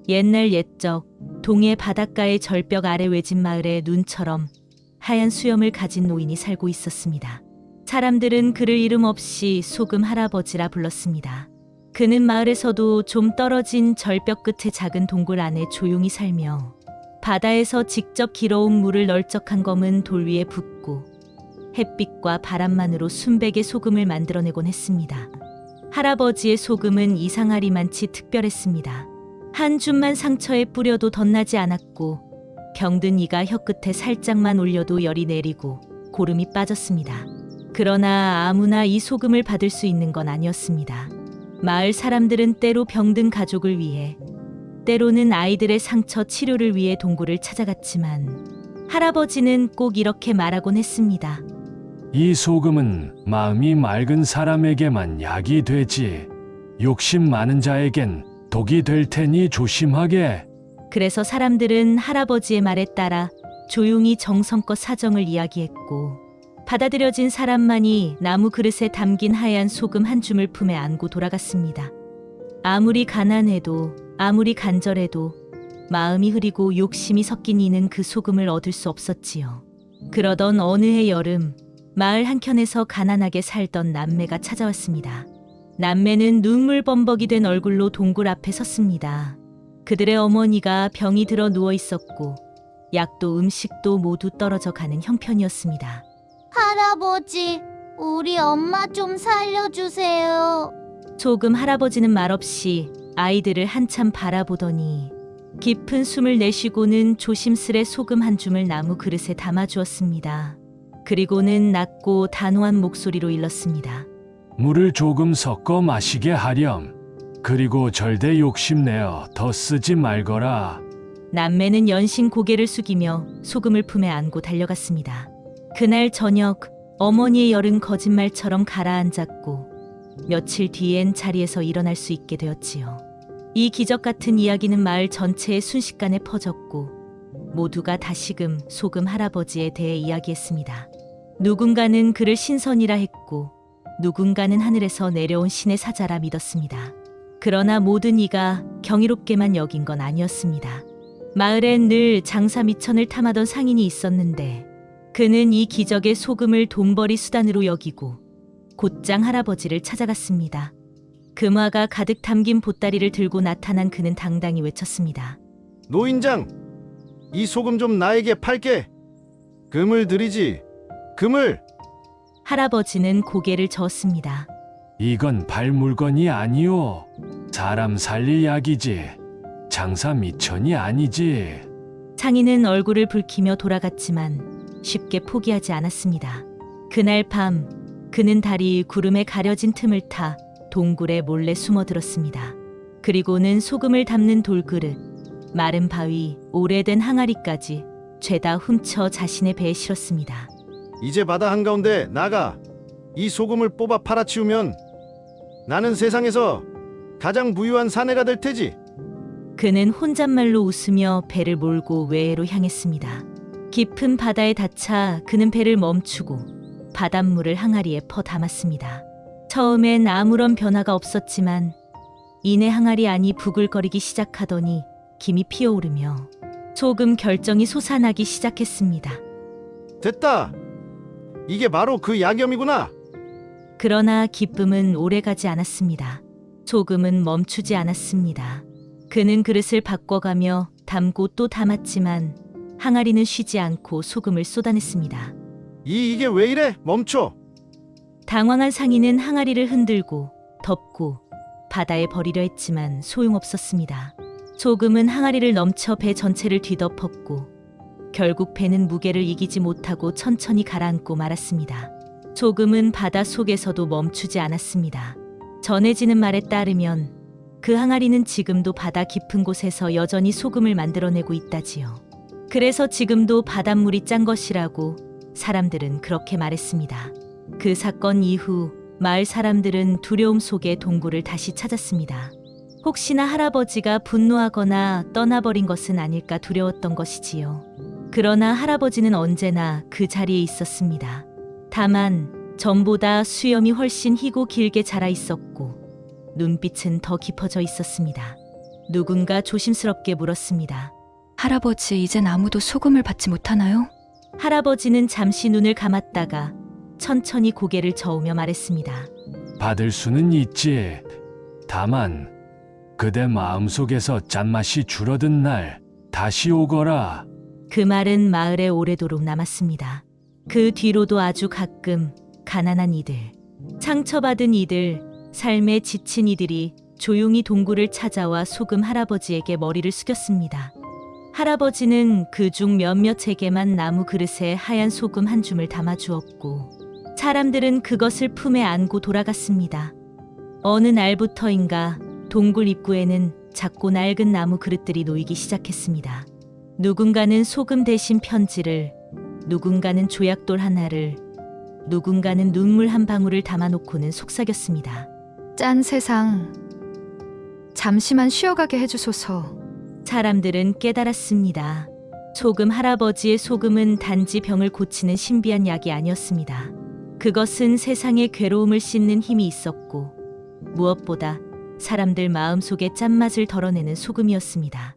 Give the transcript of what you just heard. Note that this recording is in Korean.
옛날 옛적 동해 바닷가의 절벽 아래 외진 마을에 눈처럼 하얀 수염을 가진 노인이 살고 있었습니다. 사람들은 그를 이름 없이 소금 할아버지라 불렀습니다. 그는 마을에서도 좀 떨어진 절벽 끝의 작은 동굴 안에 조용히 살며 바다에서 직접 길어온 물을 널쩍한 검은 돌 위에 붓고 햇빛과 바람만으로 순백의 소금을 만들어내곤 했습니다. 할아버지의 소금은 이상하리만치 특별했습니다. 한 줌만 상처에 뿌려도 덧나지 않았고 병든 이가 혀끝에 살짝만 올려도 열이 내리고 고름이 빠졌습니다. 그러나 아무나 이 소금을 받을 수 있는 건 아니었습니다. 마을 사람들은 때로 병든 가족을 위해, 때로는 아이들의 상처 치료를 위해 동굴을 찾아갔지만 할아버지는 꼭 이렇게 말하곤 했습니다. 이 소금은 마음이 맑은 사람에게만 약이 되지 욕심 많은 자에겐 독이 될 테니 조심하게. 그래서 사람들은 할아버지의 말에 따라 조용히 정성껏 사정을 이야기했고 받아들여진 사람만이 나무 그릇에 담긴 하얀 소금 한 줌을 품에 안고 돌아갔습니다. 아무리 가난해도 아무리 간절해도 마음이 흐리고 욕심이 섞인 이는 그 소금을 얻을 수 없었지요. 그러던 어느 해 여름, 마을 한켠에서 가난하게 살던 남매가 찾아왔습니다. 남매는 눈물 범벅이 된 얼굴로 동굴 앞에 섰습니다. 그들의 어머니가 병이 들어 누워 있었고 약도 음식도 모두 떨어져 가는 형편이었습니다. 할아버지, 우리 엄마 좀 살려주세요. 소금 할아버지는 말없이 아이들을 한참 바라보더니 깊은 숨을 내쉬고는 조심스레 소금 한 줌을 나무 그릇에 담아주었습니다. 그리고는 낮고 단호한 목소리로 일렀습니다. 물을 조금 섞어 마시게 하렴. 그리고 절대 욕심내어 더 쓰지 말거라. 남매는 연신 고개를 숙이며 소금을 품에 안고 달려갔습니다. 그날 저녁 어머니의 열은 거짓말처럼 가라앉았고 며칠 뒤엔 자리에서 일어날 수 있게 되었지요. 이 기적 같은 이야기는 마을 전체에 순식간에 퍼졌고 모두가 다시금 소금 할아버지에 대해 이야기했습니다. 누군가는 그를 신선이라 했고 누군가는 하늘에서 내려온 신의 사자라 믿었습니다. 그러나 모든 이가 경이롭게만 여긴 건 아니었습니다. 마을엔 늘 장사 미천을 탐하던 상인이 있었는데 그는 이 기적의 소금을 돈벌이 수단으로 여기고 곧장 할아버지를 찾아갔습니다. 금화가 가득 담긴 보따리를 들고 나타난 그는 당당히 외쳤습니다. 노인장, 이 소금 좀 나에게 팔게. 금을 드리지, 금을. 할아버지는 고개를 저었습니다. 이건 팔 물건이 아니오. 사람 살릴 약이지. 장사 미천이 아니지. 상인은 얼굴을 붉히며 돌아갔지만 쉽게 포기하지 않았습니다. 그날 밤 그는 달이 구름에 가려진 틈을 타 동굴에 몰래 숨어들었습니다. 그리고는 소금을 담는 돌그릇, 마른 바위, 오래된 항아리까지 죄다 훔쳐 자신의 배에 실었습니다. 이제 바다 한가운데 나가 이 소금을 뽑아 팔아치우면 나는 세상에서 가장 부유한 사내가 될 테지. 그는 혼잣말로 웃으며 배를 몰고 외해로 향했습니다. 깊은 바다에 닿자 그는 배를 멈추고 바닷물을 항아리에 퍼 담았습니다. 처음엔 아무런 변화가 없었지만 이내 항아리 안이 부글거리기 시작하더니 김이 피어오르며 소금 결정이 솟아나기 시작했습니다. 됐다. 이게 바로 그 약염이구나. 그러나 기쁨은 오래가지 않았습니다. 소금은 멈추지 않았습니다. 그는 그릇을 바꿔가며 담고 또 담았지만 항아리는 쉬지 않고 소금을 쏟아냈습니다. 이게 왜 이래? 멈춰. 당황한 상인은 항아리를 흔들고 덮고 바다에 버리려 했지만 소용없었습니다. 소금은 항아리를 넘쳐 배 전체를 뒤덮었고 결국 배는 무게를 이기지 못하고 천천히 가라앉고 말았습니다. 소금은 바다 속에서도 멈추지 않았습니다. 전해지는 말에 따르면 그 항아리는 지금도 바다 깊은 곳에서 여전히 소금을 만들어내고 있다지요. 그래서 지금도 바닷물이 짠 것이라고 사람들은 그렇게 말했습니다. 그 사건 이후 마을 사람들은 두려움 속에 동굴을 다시 찾았습니다. 혹시나 할아버지가 분노하거나 떠나버린 것은 아닐까 두려웠던 것이지요. 그러나 할아버지는 언제나 그 자리에 있었습니다. 다만 전보다 수염이 훨씬 희고 길게 자라 있었고 눈빛은 더 깊어져 있었습니다. 누군가 조심스럽게 물었습니다. 할아버지, 이젠 아무도 소금을 받지 못하나요? 할아버지는 잠시 눈을 감았다가 천천히 고개를 저으며 말했습니다. 받을 수는 있지. 다만 그대 마음속에서 짠맛이 줄어든 날 다시 오거라. 그 말은 마을에 오래도록 남았습니다. 그 뒤로도 아주 가끔 가난한 이들, 상처받은 이들, 삶에 지친 이들이 조용히 동굴을 찾아와 소금 할아버지에게 머리를 숙였습니다. 할아버지는 그중 몇몇에게만 나무 그릇에 하얀 소금 한 줌을 담아주었고 사람들은 그것을 품에 안고 돌아갔습니다. 어느 날부터인가 동굴 입구에는 작고 낡은 나무 그릇들이 놓이기 시작했습니다. 누군가는 소금 대신 편지를, 누군가는 조약돌 하나를, 누군가는 눈물 한 방울을 담아놓고는 속삭였습니다. 짠 세상, 잠시만 쉬어가게 해주소서. 사람들은 깨달았습니다. 소금 할아버지의 소금은 단지 병을 고치는 신비한 약이 아니었습니다. 그것은 세상의 괴로움을 씻는 힘이 있었고 무엇보다 사람들 마음속의 짠맛을 덜어내는 소금이었습니다.